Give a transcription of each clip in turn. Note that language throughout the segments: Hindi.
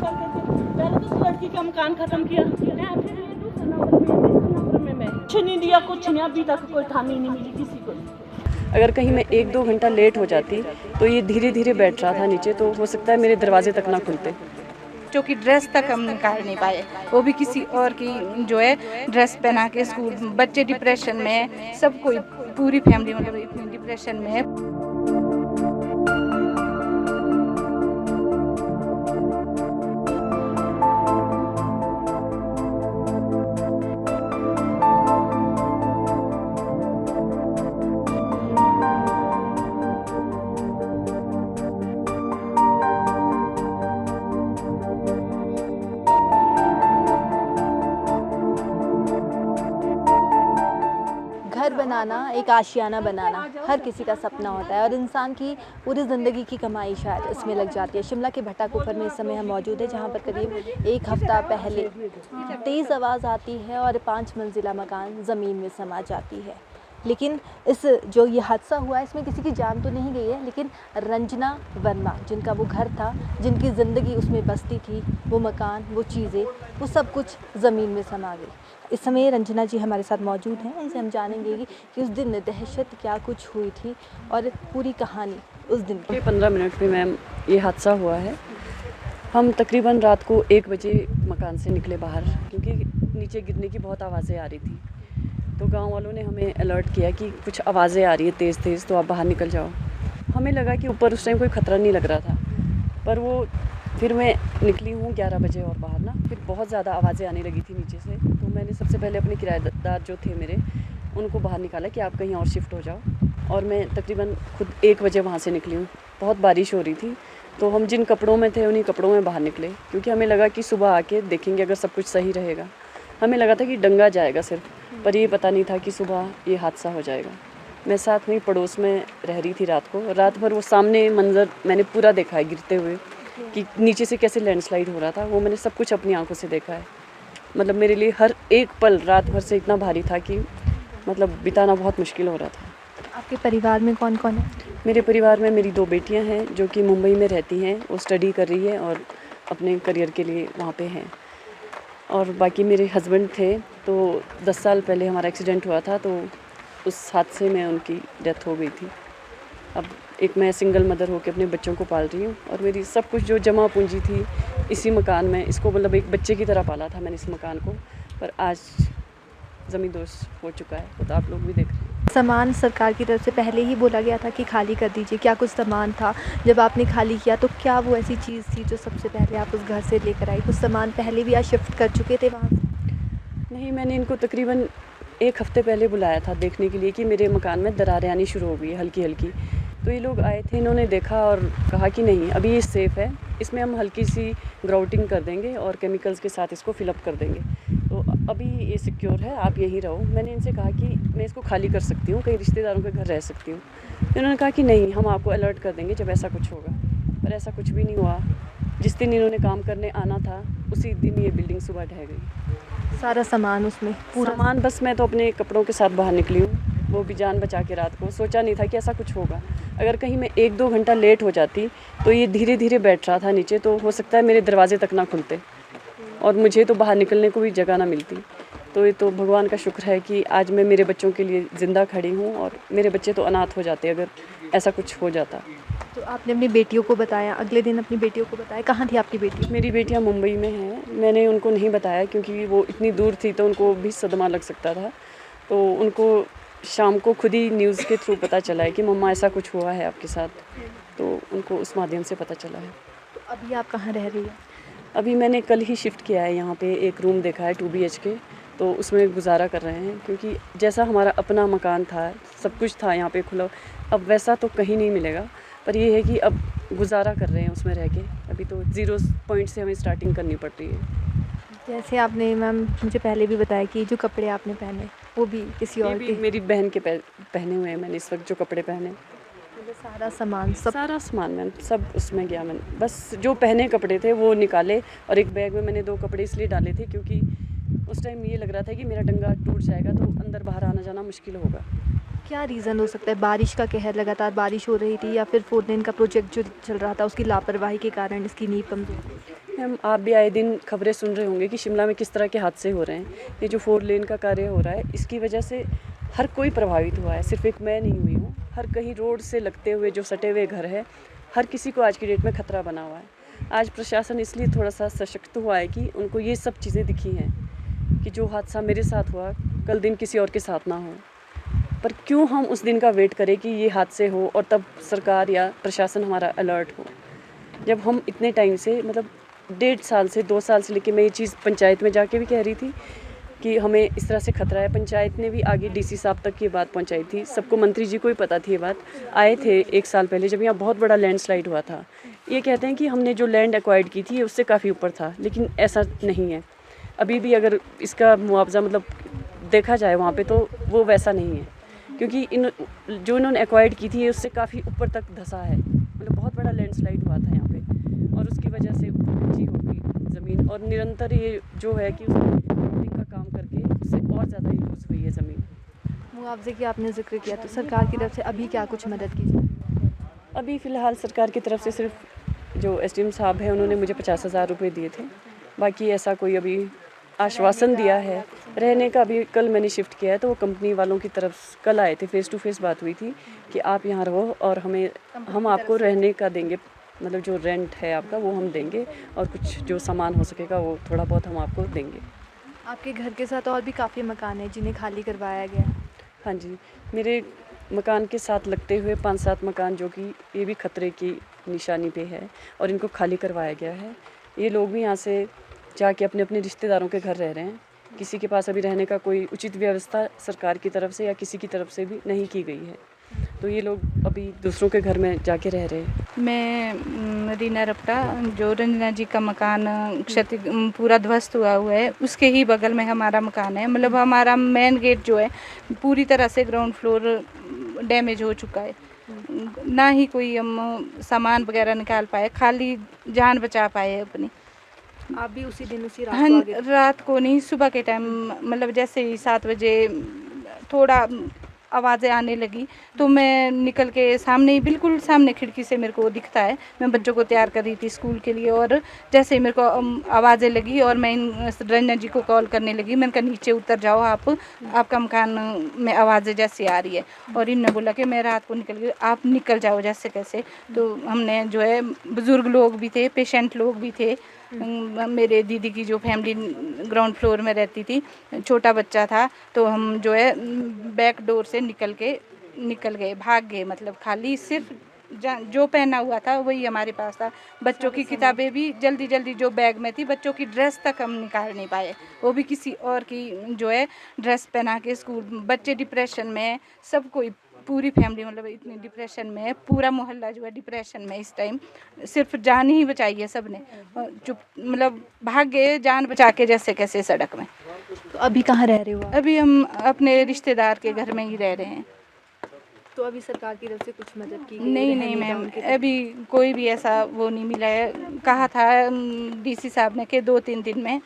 करके पहले तो उस लड़की का मकान खत्म किया, फिर ये दूसरे नंबर में मैं कुछ नहीं दिया, कुछ नहीं, अभी तक कोई थामी नहीं मिली किसी को। अगर कहीं मैं 1-2 घंटा लेट हो जाती तो ये धीरे धीरे बैठ रहा था नीचे, तो हो सकता है मेरे दरवाजे तक ना खुलते। जो कि ड्रेस तक हम निकाल नहीं पाए, वो भी किसी और की जो है ड्रेस पहना के स्कूल। बच्चे डिप्रेशन में, सब कोई पूरी फैमिली मतलब इतनी डिप्रेशन में है। घर बनाना, एक आशियाना बनाना हर किसी का सपना होता है और इंसान की पूरी ज़िंदगी की कमाई शायद इसमें लग जाती है। शिमला के भट्टा कुफर में इस समय हम मौजूद हैं, जहाँ पर करीब 1 हफ़्ता पहले तेज़ आवाज़ आती है और 5 मंजिला मकान ज़मीन में समा जाती है। लेकिन इस जो ये हादसा हुआ है इसमें किसी की जान तो नहीं गई है, लेकिन रंजना वर्मा जिनका वो घर था, जिनकी ज़िंदगी उसमें बसती थी, वो मकान, वो चीज़ें, वो सब कुछ ज़मीन में समा गई। इस समय रंजना जी हमारे साथ मौजूद हैं, उनसे हम जानेंगे कि उस दिन दहशत क्या कुछ हुई थी और पूरी कहानी उस दिन की। 15 मिनट में मैम ये हादसा हुआ है। हम तकरीबन रात को 1 बजे मकान से निकले बाहर, क्योंकि नीचे गिरने की बहुत आवाज़ें आ रही थी। तो गांव वालों ने हमें अलर्ट किया कि कुछ आवाज़ें आ रही है तेज़ तेज़, तो आप बाहर निकल जाओ। हमें लगा कि ऊपर उस टाइम कोई ख़तरा नहीं लग रहा था, पर वो फिर मैं निकली हूँ 11 बजे और बाहर ना फिर बहुत ज़्यादा आवाज़ें आने लगी थी नीचे से। तो मैंने सबसे पहले अपने किराएदार जो थे मेरे, उनको बाहर निकाला कि आप कहीं और शिफ्ट हो जाओ, और मैं तकरीबन खुद 1 बजे वहाँ से निकली हूँ। बहुत बारिश हो रही थी, तो हम जिन कपड़ों में थे उन्हीं कपड़ों में बाहर निकले, क्योंकि हमें लगा कि सुबह आके देखेंगे अगर सब कुछ सही रहेगा। हमें लगा था कि डंगा जाएगा सिर्फ, पर ये पता नहीं था कि सुबह ये हादसा हो जाएगा। मैं साथ में पड़ोस में रह रही थी रात को, रात भर वो सामने मंज़र मैंने पूरा देखा है, गिरते हुए कि नीचे से कैसे लैंडस्लाइड हो रहा था, वो मैंने सब कुछ अपनी आंखों से देखा है। मतलब मेरे लिए हर एक पल रात भर से इतना भारी था कि मतलब बिताना बहुत मुश्किल हो रहा था। आपके परिवार में कौन कौन है? मेरे परिवार में मेरी 2 बेटियां हैं जो कि मुंबई में रहती हैं, वो स्टडी कर रही है और अपने करियर के लिए वहाँ पे हैं। और बाकी मेरे हस्बैंड थे, तो 10 साल पहले हमारा एक्सीडेंट हुआ था, तो उस हादसे में उनकी डेथ हो गई थी। अब एक मैं सिंगल मदर होकर अपने बच्चों को पाल रही हूँ, और मेरी सब कुछ जो जमा पूंजी थी इसी मकान में, इसको मतलब एक बच्चे की तरह पाला था मैंने इस मकान को, पर आज ज़मींदोज़ हो चुका है, वो तो आप लोग भी देख रहे हैं। सामान सरकार की तरफ से पहले ही बोला गया था कि खाली कर दीजिए, क्या कुछ सामान था? जब आपने खाली किया तो क्या वो ऐसी चीज़ थी जो सबसे पहले आप उस घर से लेकर आई? कुछ सामान पहले भी आप शिफ्ट कर चुके थे वहाँ से? नहीं, मैंने इनको तकरीबन 1 हफ़्ते पहले बुलाया था देखने के लिए कि मेरे मकान में दरारें आनी शुरू हो गई है हल्की हल्की। तो ये लोग आए थे, इन्होंने देखा और कहा कि नहीं अभी ये सेफ़ है, इसमें हम हल्की सी ग्राउटिंग कर देंगे और केमिकल्स के साथ इसको फिलअप कर देंगे, तो अभी ये सिक्योर है, आप यहीं रहो। मैंने इनसे कहा कि मैं इसको खाली कर सकती हूँ, कहीं रिश्तेदारों के घर रह सकती हूँ। इन्होंने कहा कि नहीं, हम आपको अलर्ट कर देंगे जब ऐसा कुछ होगा, पर ऐसा कुछ भी नहीं हुआ। जिस दिन इन्होंने काम करने आना था उसी दिन ये बिल्डिंग सुबह ढह गई। सारा सामान उसमें पूरा सामान, बस मैं तो अपने कपड़ों के साथ बाहर निकली हूँ, वो भी जान बचा के रात को। सोचा नहीं था कि ऐसा कुछ होगा। अगर कहीं मैं 1-2 घंटा लेट हो जाती तो ये धीरे धीरे बैठ रहा था नीचे, तो हो सकता है मेरे दरवाजे तक ना खुलते और मुझे तो बाहर निकलने को भी जगह ना मिलती। तो ये तो भगवान का शुक्र है कि आज मैं मेरे बच्चों के लिए ज़िंदा खड़ी हूँ, और मेरे बच्चे तो अनाथ हो जाते अगर ऐसा कुछ हो जाता। तो आपने अपनी बेटियों को बताया, अगले दिन अपनी बेटियों को बताया? कहाँ थी आपकी बेटी? मेरी बेटियाँ मुंबई में हैं। मैंने उनको नहीं बताया क्योंकि वो इतनी दूर थी, तो उनको भी सदमा लग सकता था। तो उनको शाम को खुद ही न्यूज़ के थ्रू पता चला है कि मम्मा ऐसा कुछ हुआ है आपके साथ, तो उनको उस माध्यम से पता चला है। तो अभी आप कहाँ रह रही हैं? अभी मैंने कल ही शिफ्ट किया है यहाँ पे, एक रूम देखा है 2 BHK, तो उसमें गुजारा कर रहे हैं, क्योंकि जैसा हमारा अपना मकान था, सब कुछ था यहाँ पे खुला, अब वैसा तो कहीं नहीं मिलेगा। पर ये है कि अब गुजारा कर रहे हैं उसमें रह के। अभी तो 0 पॉइंट से हमें स्टार्टिंग करनी पड़ रही है। जैसे आपने मैम मुझे पहले भी बताया कि जो कपड़े आपने पहने वो भी किसी और भी के, मेरी बहन के पहने हुए हैं मैंने इस वक्त जो कपड़े पहने। मतलब सारा सामान सारा सामान मैम सब उसमें गया। मैंने बस जो पहने कपड़े थे वो निकाले, और एक बैग में मैंने 2 कपड़े इसलिए डाले थे क्योंकि उस टाइम ये लग रहा था कि मेरा डंगा टूट जाएगा तो अंदर बाहर आना जाना मुश्किल होगा। क्या रीज़न हो सकता है? बारिश का कहर, लगातार बारिश हो रही थी, या फिर 4 लेन का प्रोजेक्ट जो चल रहा था उसकी लापरवाही के कारण इसकी नींव कमज़ोर? मैम, आप भी आए दिन खबरें सुन रहे होंगे कि शिमला में किस तरह के हादसे हो रहे हैं। ये जो 4 लेन का कार्य हो रहा है, इसकी वजह से हर कोई प्रभावित हुआ है, सिर्फ एक मैं नहीं हुई हूँ। हर कहीं रोड से लगते हुए जो सटे हुए घर है, हर किसी को आज की डेट में खतरा बना हुआ है। आज प्रशासन इसलिए थोड़ा सा सशक्त हुआ है कि उनको ये सब चीज़ें दिखी हैं कि जो हादसा मेरे साथ हुआ, कल दिन किसी और के साथ ना हो। पर क्यों हम उस दिन का वेट करें कि ये हादसे हो और तब सरकार या प्रशासन हमारा अलर्ट हो, जब हम इतने टाइम से, मतलब 1.5 साल से 2 साल से लेके मैं ये चीज़ पंचायत में जाके भी कह रही थी कि हमें इस तरह से खतरा है। पंचायत ने भी आगे डीसी साहब तक ये बात पहुंचाई थी, सबको, मंत्री जी को भी पता थी ये बात। आए थे 1 साल पहले जब यहाँ बहुत बड़ा लैंडस्लाइड हुआ था। ये कहते हैं कि हमने जो लैंड एक्वायर्ड की थी उससे काफ़ी ऊपर था, लेकिन ऐसा नहीं है। अभी भी अगर इसका मुआवजा मतलब देखा जाए वहाँ पे, तो वो वैसा नहीं है, क्योंकि जो इन्होंने एक्वायर्ड की थी उससे काफ़ी ऊपर तक धंसा है। मतलब बहुत बड़ा लैंडस्लाइड हुआ था यहाँ पे, और उसकी वजह से ऊंची हो गई ज़मीन, और निरंतर ये जो है कि रोडिंग का काम करके उससे और ज़्यादा ही लूज हुई है ज़मीन। मुआवजे की आपने जिक्र किया, तो सरकार की तरफ से अभी क्या कुछ मदद की जाए? अभी फ़िलहाल सरकार की तरफ से सिर्फ जो एसडीएम साहब हैं उन्होंने मुझे 50,000 रुपये दिए थे। बाकी ऐसा कोई अभी आश्वासन दिया है रहने का, अभी कल मैंने शिफ्ट किया है, तो वो कंपनी वालों की तरफ कल आए थे, फेस टू फेस बात हुई थी कि आप यहाँ रहो और हम आपको रहने का देंगे, मतलब जो रेंट है आपका वो हम देंगे, और कुछ जो सामान हो सकेगा वो थोड़ा बहुत हम आपको देंगे। आपके घर के साथ और भी काफ़ी मकान हैं जिन्हें खाली करवाया गया है। हाँ जी, मेरे मकान के साथ लगते हुए 5-7 मकान जो कि ये भी खतरे की निशानी पे है, और इनको खाली करवाया गया है। ये लोग भी यहाँ से जाके अपने अपने रिश्तेदारों के घर रह रहे हैं। किसी के पास अभी रहने का कोई उचित व्यवस्था सरकार की तरफ से या किसी की तरफ से भी नहीं की गई है, तो ये लोग अभी दूसरों के घर में जाके रह रहे हैं। मैं रीना रपटा, जो रंजना जी का मकान क्षति पूरा ध्वस्त हुआ है, उसके ही बगल में हमारा मकान है। मतलब हमारा मेन गेट जो है पूरी तरह से ग्राउंड फ्लोर डैमेज हो चुका है, ना ही कोई हम सामान वगैरह निकाल पाए, खाली जान बचा पाए अपनी। आप भी उसी दिन उसी रात हाँ, को आगे रात को नहीं, सुबह के टाइम, मतलब जैसे ही 7 बजे थोड़ा आवाज़ें आने लगी तो मैं निकल के सामने ही, बिल्कुल सामने खिड़की से मेरे को दिखता है, मैं बच्चों को तैयार कर रही थी स्कूल के लिए, और जैसे ही मेरे को आवाज़ें लगी और मैं रंजना जी को कॉल करने लगी, मैंने कहा नीचे उतर जाओ आपका मकान में आवाज़ें जैसी आ रही है, और इन्होंने बोला कि मैं रात को निकल गई, आप निकल जाओ जैसे कैसे। तो हमने जो है, बुज़ुर्ग लोग भी थे, पेशेंट लोग भी थे, मेरे दीदी की जो फैमिली ग्राउंड फ्लोर में रहती थी, छोटा बच्चा था, तो हम जो है बैक डोर से निकल गए, भाग गए। मतलब खाली सिर्फ जो पहना हुआ था वही हमारे पास था। बच्चों की किताबें भी जल्दी जल्दी जो बैग में थी, बच्चों की ड्रेस तक हम निकाल नहीं पाए, वो भी किसी और की जो है ड्रेस पहना के स्कूल। बच्चे डिप्रेशन में, सब कोई, पूरी फैमिली मतलब इतनी डिप्रेशन में है, पूरा मोहल्ला जो है डिप्रेशन में इस टाइम। सिर्फ जान ही बचाई है सबने, चुप, मतलब भाग गए जान बचा के जैसे कैसे सड़क में। तो अभी कहाँ रह रहे हो आप? अभी हम अपने रिश्तेदार के घर में ही रह रहे हैं। तो अभी सरकार की तरफ से कुछ मदद की गई? नहीं रहने का मैम, उनके अभी कोई भी ऐसा वो नहीं मिला है। कहा था डीसी साहब ने कि 2-3 दिन में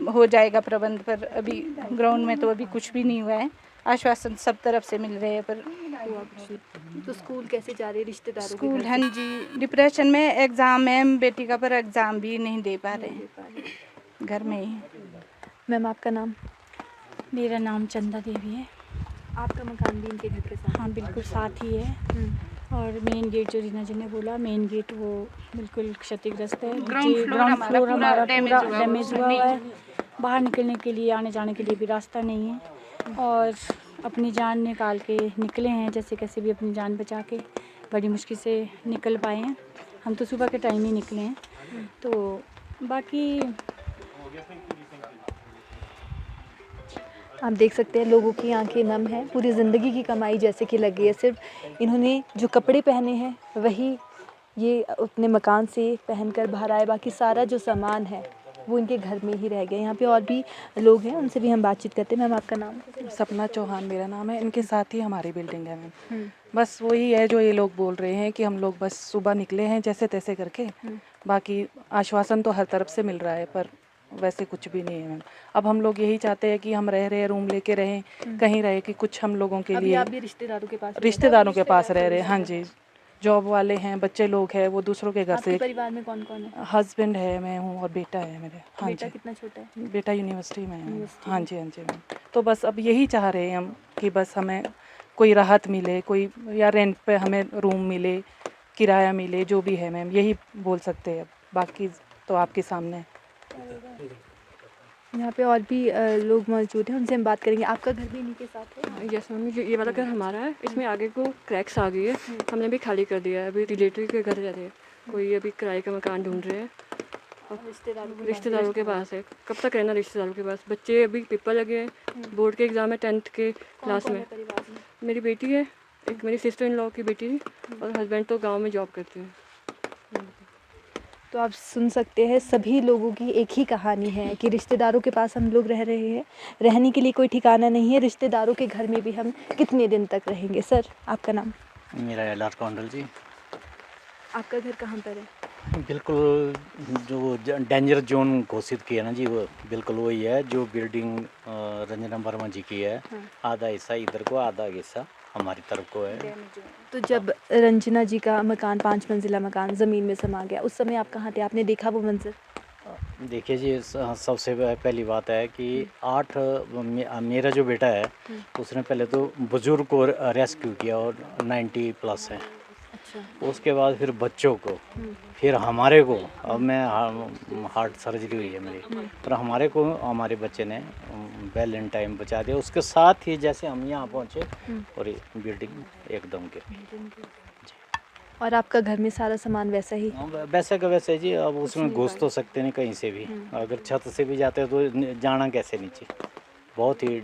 हो जाएगा प्रबंध, पर अभी ग्राउंड में तो अभी कुछ भी नहीं हुआ है। आश्वासन सब तरफ से मिल रहे हैं, पर हुआ कुछ नहीं। तो स्कूल कैसे जा रहे हैं रिश्तेदारों के स्कूल, घर हाँ से? जी, डिप्रेशन में। एग्ज़ाम है बेटी का, पर एग्ज़ाम भी नहीं दे पा रहे हैं, घर में ही। मैम, आपका नाम? मेरा नाम चंदा देवी है। आपका मकान भी इनके घर के साथ? हाँ, बिल्कुल साथ ही है। और मेन गेट जो रीना जी ने बोला, मेन गेट वो बिल्कुल क्षतिग्रस्त है। ग्राउंड फ्लोर हमारा पूरा डैमेज हुआ है। बाहर निकलने के लिए, आने जाने के लिए भी रास्ता नहीं है, और अपनी जान निकाल के निकले हैं, जैसे कैसे भी अपनी जान बचा के बड़ी मुश्किल से निकल पाए हैं। हम तो सुबह के टाइम ही निकले हैं, तो बाकी आप देख सकते हैं लोगों की आंखें नम हैं, पूरी ज़िंदगी की कमाई जैसे कि लगी है, सिर्फ इन्होंने जो कपड़े पहने हैं वही ये अपने मकान से पहनकर बाहर आए, बाकी सारा जो सामान है वो इनके घर में ही रह गया। यहाँ पे और भी लोग हैं, उनसे भी हम बातचीत करते हैं। मैम, आपका नाम? सपना चौहान मेरा नाम है। इनके साथ ही हमारी बिल्डिंग है मैम। बस वही है जो ये लोग बोल रहे हैं कि हम लोग बस सुबह निकले हैं जैसे तैसे करके, बाकी आश्वासन तो हर तरफ से मिल रहा है, पर वैसे कुछ भी नहीं है मैम। अब हम लोग यही चाहते हैं कि हम रह रहे, रूम लेके रहें, कहीं रहे, कि कुछ हम लोगों के अभी लिए आप भी रिश्तेदारों के पास? रिश्तेदारों के पास रह रहे हैं। हाँ जी, जॉब वाले हैं, बच्चे लोग हैं, वो दूसरों के घर आपके से। परिवार में कौन कौन है? हस्बैंड है, मैं हूँ और बेटा है मेरे। हाँ बेटा जी। कितना छोटा है? बेटा यूनिवर्सिटी में है। यूनिवर्सिटी हाँ जी, हाँ जी मैम। तो बस अब यही चाह रहे हैं हम कि बस हमें कोई राहत मिले, कोई या रेंट पे हमें रूम मिले, किराया मिले, जो भी है मैम, यही बोल सकते हैं। बाकी तो आपके सामने है। यहाँ पे और भी लोग मौजूद हैं, उनसे हम बात करेंगे। आपका घर भी इन्हीं के साथ है? यस मैम, ये वाला घर हमारा है। इसमें आगे को क्रैक्स आ गई है, हमने भी खाली कर दिया है। अभी रिलेटिव के घर रह रहे हैं, कोई अभी किराए का मकान ढूंढ रहे हैं। रिश्तेदारों के पास है। कब तक रहना रिश्तेदारों के पास? बच्चे अभी पेपर लगे हैं, बोर्ड के एग्ज़ाम है 10th के क्लास में। मेरी बेटी है, एक मेरी सिस्टर इन लॉ की बेटी थी, और हस्बैंड तो गांव में जॉब करते हैं। तो आप सुन सकते हैं, सभी लोगों की एक ही कहानी है कि रिश्तेदारों के पास हम लोग रह रहे हैं, रहने के लिए कोई ठिकाना नहीं है। रिश्तेदारों के घर में भी हम कितने दिन तक रहेंगे? सर, आपका नाम? मेरा एलआर कौंडल जी। आपका घर कहाँ पर है? बिल्कुल जो डेंजर जोन घोषित किया ना जी, वो बिल्कुल वही है जो बिल्डिंग रंजना वर्मा जी की है। आधा हिस्सा इधर को, आधा हिस्सा हमारी तरफ को है। तो जब रंजना जी का मकान, 5 मंजिला मकान ज़मीन में समा गया, उस समय आप कहाँ थे? आपने देखा वो मंजर? देखिए जी, सबसे पहली बात है कि मेरा जो बेटा है उसने पहले तो बुजुर्ग को रेस्क्यू किया और 90 प्लस है। अच्छा। उसके बाद फिर बच्चों को, फिर हमारे को। अब मैं हार्ट सर्जरी हुई है मेरी, पर हमारे को हमारे बच्चे ने वेल इन टाइम बचा दिया। उसके साथ ही जैसे हम यहाँ पहुँचे और ये बिल्डिंग एकदम गिर। और आपका घर में सारा सामान वैसा ही? वैसे का वैसे जी, अब उसमें घुस तो सकते नहीं कहीं से भी। अगर छत से भी जाते हैं तो जाना कैसे नीचे? बहुत ही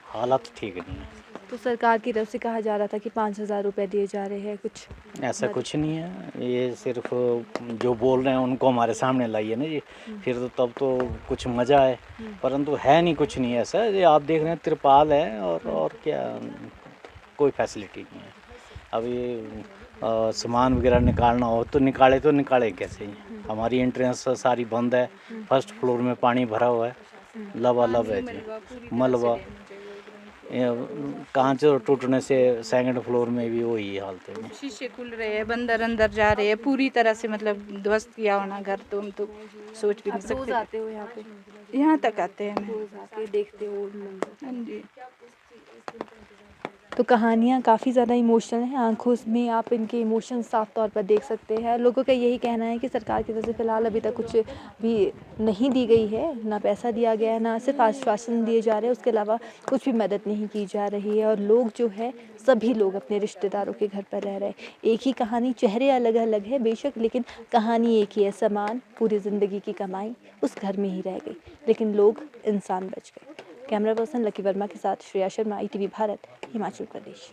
हालत ठीक नहीं है। तो सरकार की तरफ से कहा जा रहा था कि 5,000 रुपये दिए जा रहे हैं, कुछ ऐसा कुछ नहीं है। ये सिर्फ जो बोल रहे हैं उनको हमारे सामने लाइए ना जी, फिर तो तब तो कुछ मज़ा है, परंतु है नहीं, कुछ नहीं ऐसा। ये आप देख रहे हैं तिरपाल है और क्या, कोई फैसिलिटी नहीं है। अब ये सामान वगैरह निकालना हो तो निकाले कैसे? हमारी एंट्रेंस सारी बंद है, फर्स्ट फ्लोर में पानी भरा हुआ है, लबालब है जी, मलबा। कांच टूटने से सेकंड फ्लोर में भी वही हालत है। शीशे खुल रहे हैं, बंदर अंदर जा रहे हैं, पूरी तरह से मतलब ध्वस्त किया होना घर। तो हम तो सोच भी नहीं आप रोज सकते। आते हो यहाँ पे? यहाँ तक आते हैं। रोज आके देखते हो मंजर? हाँ जी। तो कहानियाँ काफ़ी ज़्यादा इमोशनल हैं, आँखों में आप इनके इमोशन साफ तौर पर देख सकते हैं। लोगों का यही कहना है कि सरकार की तरफ से फ़िलहाल अभी तक कुछ भी नहीं दी गई है, ना पैसा दिया गया है, ना सिर्फ आश्वासन दिए जा रहे हैं, उसके अलावा कुछ भी मदद नहीं की जा रही है। और लोग जो है, सभी लोग अपने रिश्तेदारों के घर पर रह रहे हैं। एक ही कहानी, चेहरे अलग अलग है बेशक, लेकिन कहानी एक ही है। सामान, पूरी ज़िंदगी की कमाई उस घर में ही रह गई, लेकिन लोग, इंसान बच गए। कैमरा पर्सन लकी वर्मा के साथ श्रेया शर्मा, ITV भारत, हिमाचल प्रदेश।